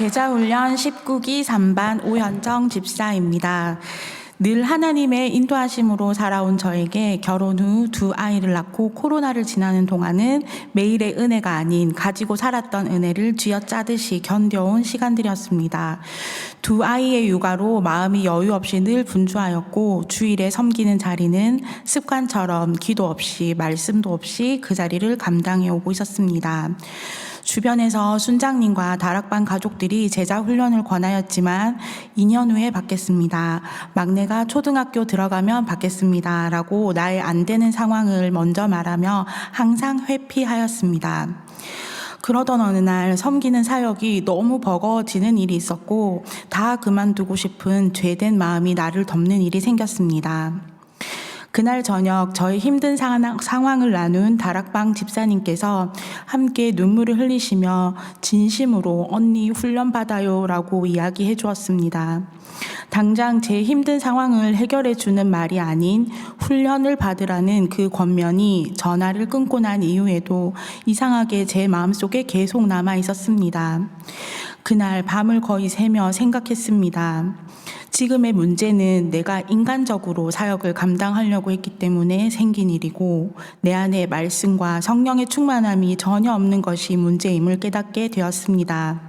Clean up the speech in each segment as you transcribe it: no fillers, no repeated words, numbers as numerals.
제자훈련 19기 3반 오현정 집사입니다. 늘 하나님의 인도하심으로 살아온 저에게 결혼 후 두 아이를 낳고 코로나를 지나는 동안은 매일의 은혜가 아닌 가지고 살았던 은혜를 쥐어짜듯이 견뎌온 시간들이었습니다. 두 아이의 육아로 마음이 여유 없이 늘 분주하였고 주일에 섬기는 자리는 습관처럼 기도 없이 말씀도 없이 그 자리를 감당해 오고 있었습니다. 주변에서 순장님과 다락방 가족들이 제자 훈련을 권하였지만 2년 후에 받겠습니다. 막내가 초등학교 들어가면 받겠습니다. 라고 나의 안 되는 상황을 먼저 말하며 항상 회피하였습니다. 그러던 어느 날 섬기는 사역이 너무 버거워지는 일이 있었고 다 그만두고 싶은 죄된 마음이 나를 덮는 일이 생겼습니다. 그날 저녁 저의 힘든 상황을 나눈 다락방 집사님께서 함께 눈물을 흘리시며 진심으로 언니 훈련 받아요 라고 이야기해 주었습니다. 당장 제 힘든 상황을 해결해 주는 말이 아닌 훈련을 받으라는 그 권면이 전화를 끊고 난 이후에도 이상하게 제 마음속에 계속 남아 있었습니다. 그날 밤을 거의 새며 생각했습니다. 지금의 문제는 내가 인간적으로 사역을 감당하려고 했기 때문에 생긴 일이고 내 안에 말씀과 성령의 충만함이 전혀 없는 것이 문제임을 깨닫게 되었습니다.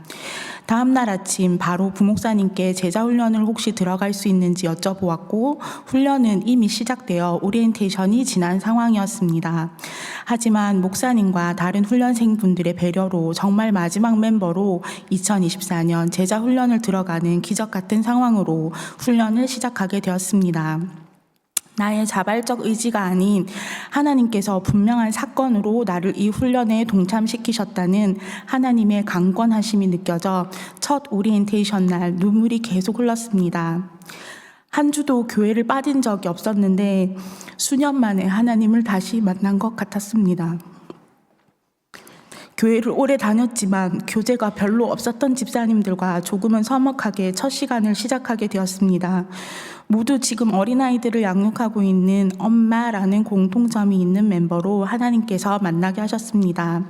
다음 날 아침 바로 부목사님께 제자훈련을 혹시 들어갈 수 있는지 여쭤보았고 훈련은 이미 시작되어 오리엔테이션이 지난 상황이었습니다. 하지만 목사님과 다른 훈련생분들의 배려로 정말 마지막 멤버로 2024년 제자훈련을 들어가는 기적 같은 상황으로 훈련을 시작하게 되었습니다. 나의 자발적 의지가 아닌 하나님께서 분명한 사건으로 나를 이 훈련에 동참시키셨다는 하나님의 강권하심이 느껴져 첫 오리엔테이션 날 눈물이 계속 흘렀습니다. 한 주도 교회를 빠진 적이 없었는데 수년 만에 하나님을 다시 만난 것 같았습니다. 교회를 오래 다녔지만 교제가 별로 없었던 집사님들과 조금은 서먹하게 첫 시간을 시작하게 되었습니다. 모두 지금 어린아이들을 양육하고 있는 엄마라는 공통점이 있는 멤버로 하나님께서 만나게 하셨습니다.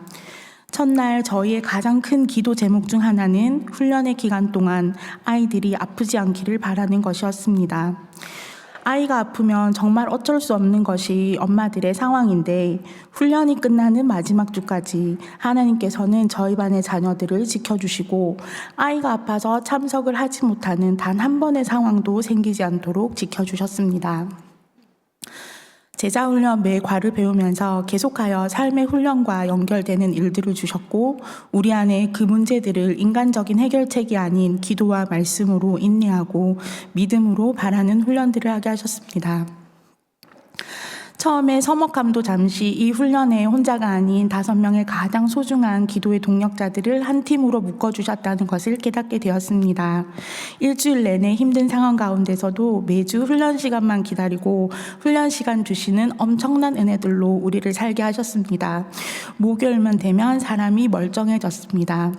첫날 저희의 가장 큰 기도 제목 중 하나는 훈련의 기간 동안 아이들이 아프지 않기를 바라는 것이었습니다. 아이가 아프면 정말 어쩔 수 없는 것이 엄마들의 상황인데 훈련이 끝나는 마지막 주까지 하나님께서는 저희 반의 자녀들을 지켜주시고 아이가 아파서 참석을 하지 못하는 단 한 번의 상황도 생기지 않도록 지켜주셨습니다. 제자훈련 매 과를 배우면서 계속하여 삶의 훈련과 연결되는 일들을 주셨고 우리 안에 그 문제들을 인간적인 해결책이 아닌 기도와 말씀으로 인내하고 믿음으로 바라는 훈련들을 하게 하셨습니다. 처음에 서먹함도 잠시 이 훈련에 혼자가 아닌 5명의 가장 소중한 기도의 동력자들을 한 팀으로 묶어주셨다는 것을 깨닫게 되었습니다. 일주일 내내 힘든 상황 가운데서도 매주 훈련 시간만 기다리고 훈련 시간 주시는 엄청난 은혜들로 우리를 살게 하셨습니다. 목요일만 되면 사람이 멀쩡해졌습니다.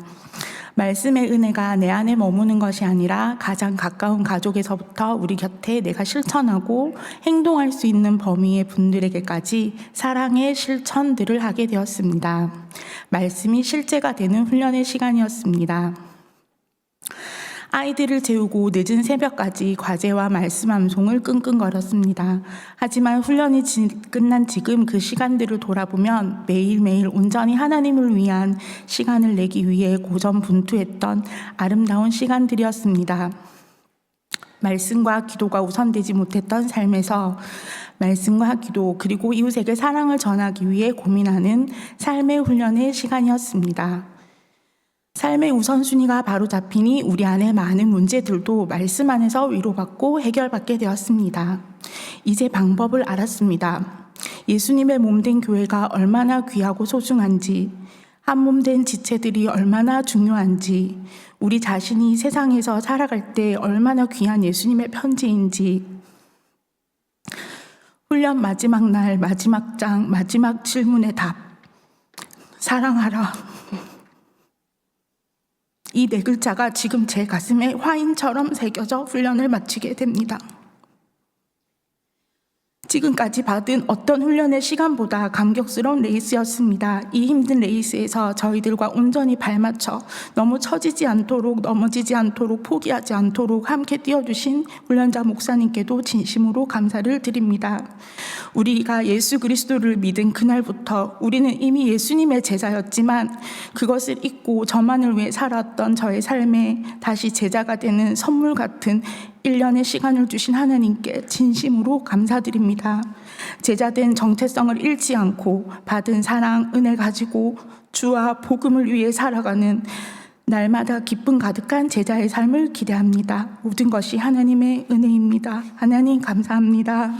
말씀의 은혜가 내 안에 머무는 것이 아니라 가장 가까운 가족에서부터 우리 곁에 내가 실천하고 행동할 수 있는 범위의 분들에게까지 사랑의 실천들을 하게 되었습니다. 말씀이 실제가 되는 훈련의 시간이었습니다. 아이들을 재우고 늦은 새벽까지 과제와 말씀 암송을 끙끙거렸습니다. 하지만 훈련이 끝난 지금 그 시간들을 돌아보면 매일매일 온전히 하나님을 위한 시간을 내기 위해 고전분투했던 아름다운 시간들이었습니다. 말씀과 기도가 우선되지 못했던 삶에서 말씀과 기도 그리고 이웃에게 사랑을 전하기 위해 고민하는 삶의 훈련의 시간이었습니다. 삶의 우선순위가 바로 잡히니 우리 안에 많은 문제들도 말씀 안에서 위로받고 해결받게 되었습니다. 이제 방법을 알았습니다. 예수님의 몸된 교회가 얼마나 귀하고 소중한지, 한 몸된 지체들이 얼마나 중요한지, 우리 자신이 세상에서 살아갈 때 얼마나 귀한 예수님의 편지인지, 훈련 마지막 날, 마지막 장, 마지막 질문의 답, 사랑하라. 이 4글자가 지금 제 가슴에 화인처럼 새겨져 훈련을 마치게 됩니다. 지금까지 받은 어떤 훈련의 시간보다 감격스러운 레이스였습니다. 이 힘든 레이스에서 저희들과 온전히 발맞춰 너무 처지지 않도록, 넘어지지 않도록, 포기하지 않도록 함께 뛰어주신 훈련자 목사님께도 진심으로 감사를 드립니다. 우리가 예수 그리스도를 믿은 그날부터 우리는 이미 예수님의 제자였지만 그것을 잊고 저만을 위해 살았던 저의 삶에 다시 제자가 되는 선물 같은 1년의 시간을 주신 하나님께 진심으로 감사드립니다. 제자된 정체성을 잃지 않고 받은 사랑, 은혜 가지고 주와 복음을 위해 살아가는 날마다 기쁨 가득한 제자의 삶을 기대합니다. 모든 것이 하나님의 은혜입니다. 하나님 감사합니다.